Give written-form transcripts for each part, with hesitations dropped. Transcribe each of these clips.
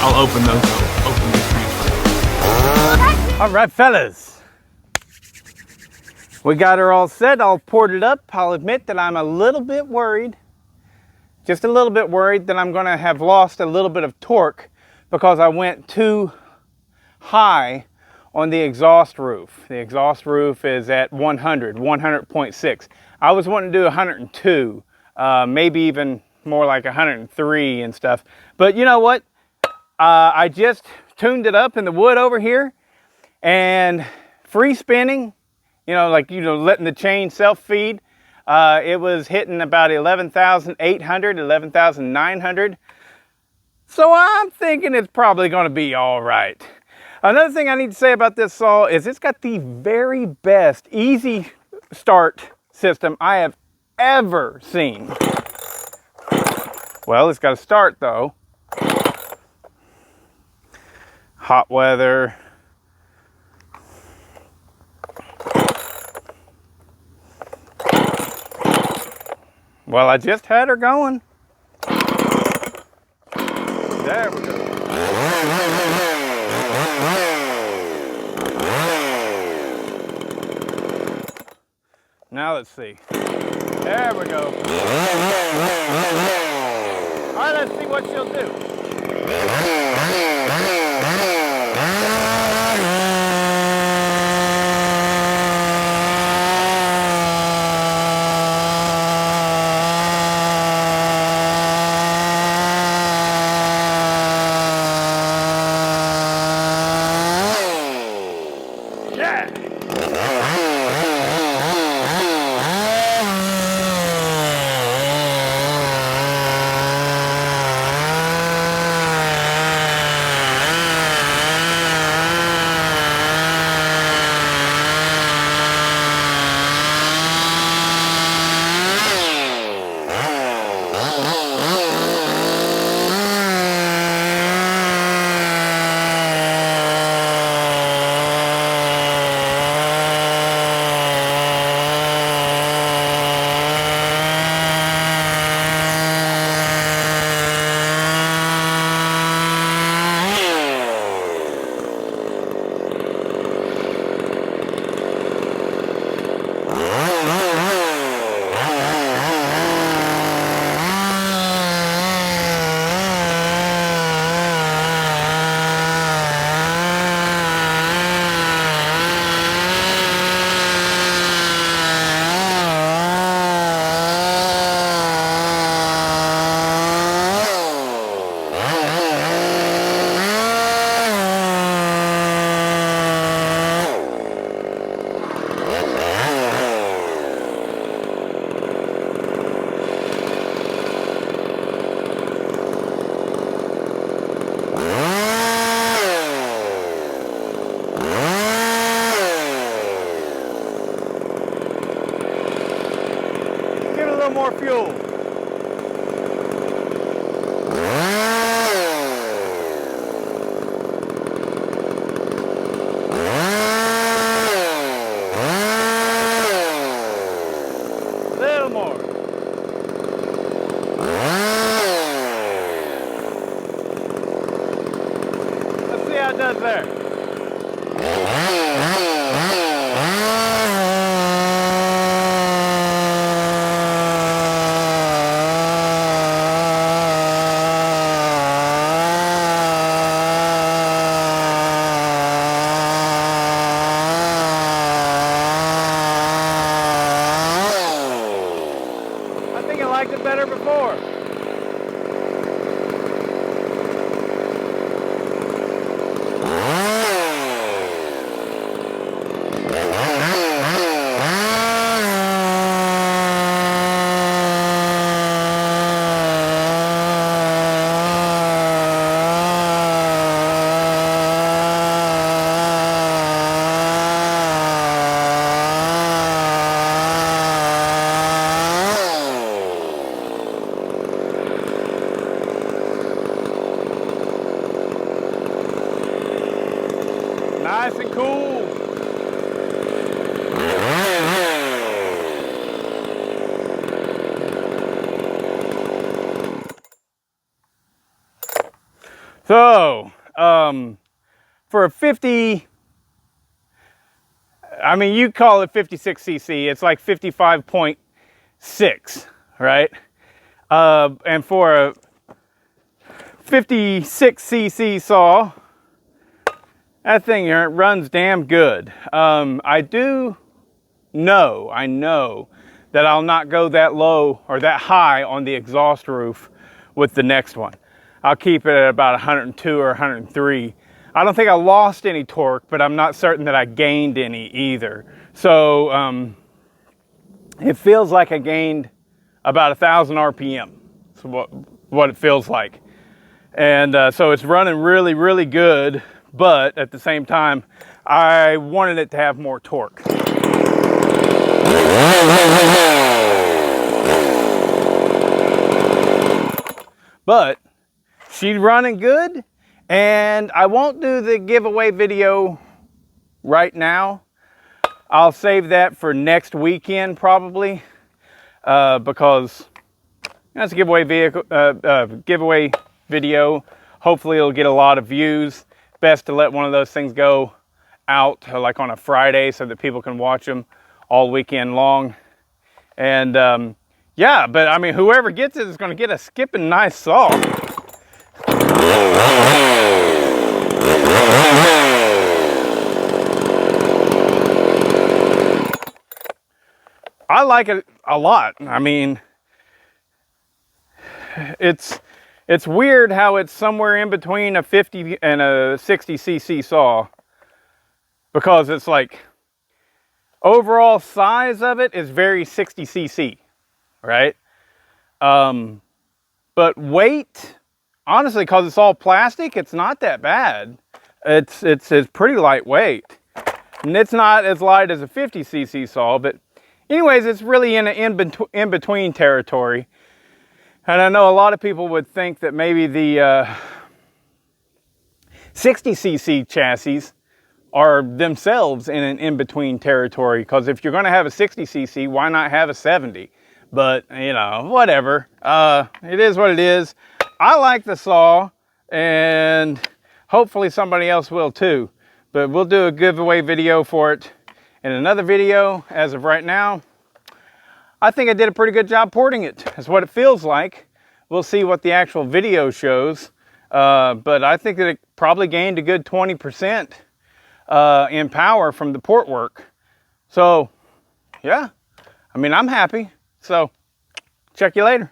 I'll open those. I'll open these transfers. All right, fellas. We got her all set, all ported up. I'll admit that I'm a little bit worried, just a little bit worried that I'm gonna have lost a little bit of torque because I went too high on the exhaust roof. The exhaust roof is at 100.6. I was wanting to do 102, maybe even more like 103 and stuff. But you know what? I just tuned it up in the wood over here and free spinning, letting the chain self-feed. It was hitting about 11,800, 11,900. So I'm thinking it's probably going to be all right. Another thing I need to say about this saw is it's got the very best easy start system I have ever seen. Well, it's got to start though. Hot weather. Well, I just had her going. There we go. Now let's see. There we go. All right, let's see what she'll do. More fuel. Little more. Let's see how it does there. I liked it better before. Nice and cool. So, for a 50, I mean, you call it 56cc, it's like 55.6, right? And for a 56cc saw, that thing runs damn good. I know that I'll not go that low or that high on the exhaust roof with the next one. I'll keep it at about 102 or 103. I don't think I lost any torque, but I'm not certain that I gained any either. So it feels like I gained about 1,000 RPM. That's what it feels like. And so it's running really, really good, but at the same time, I wanted it to have more torque. But she's running good, and I won't do the giveaway video right now. I'll save that for next weekend probably, because that's a giveaway video. Hopefully it'll get a lot of views. Best to let one of those things go out like on a Friday so that people can watch them all weekend long. And yeah, but I mean, whoever gets it is going to get a skipping nice saw. I like it a lot. I mean, it's weird how it's somewhere in between a 50 and a 60cc saw, because it's like overall size of it is very 60cc, right? But weight, honestly, because it's all plastic, it's not that bad. It's pretty lightweight, and it's not as light as a 50cc saw. But anyways, it's really in an in-between territory. And I know a lot of people would think that maybe the 60cc chassis are themselves in an in-between territory, because if you're going to have a 60cc, why not have a 70? But, you know, whatever. It is what it is. I like the saw, and hopefully somebody else will too. But we'll do a giveaway video for it in another video. As of right now, I think I did a pretty good job porting it. That's what it feels like. We'll see what the actual video shows. But I think that it probably gained a good 20% in power from the port work. So, yeah. I mean, I'm happy. So, check you later.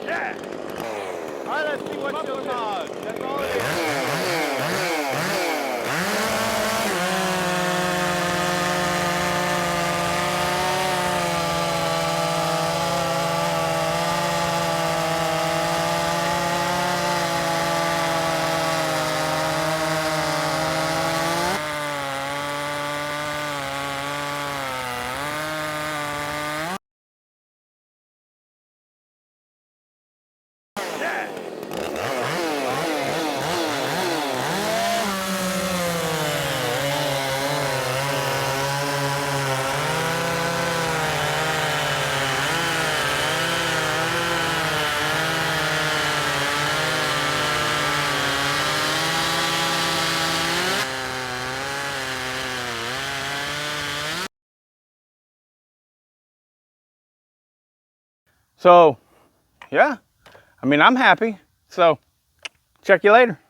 Yeah. All right, let's see what she'll cause. That's all it is. So, yeah, I mean, I'm happy. So, check you later.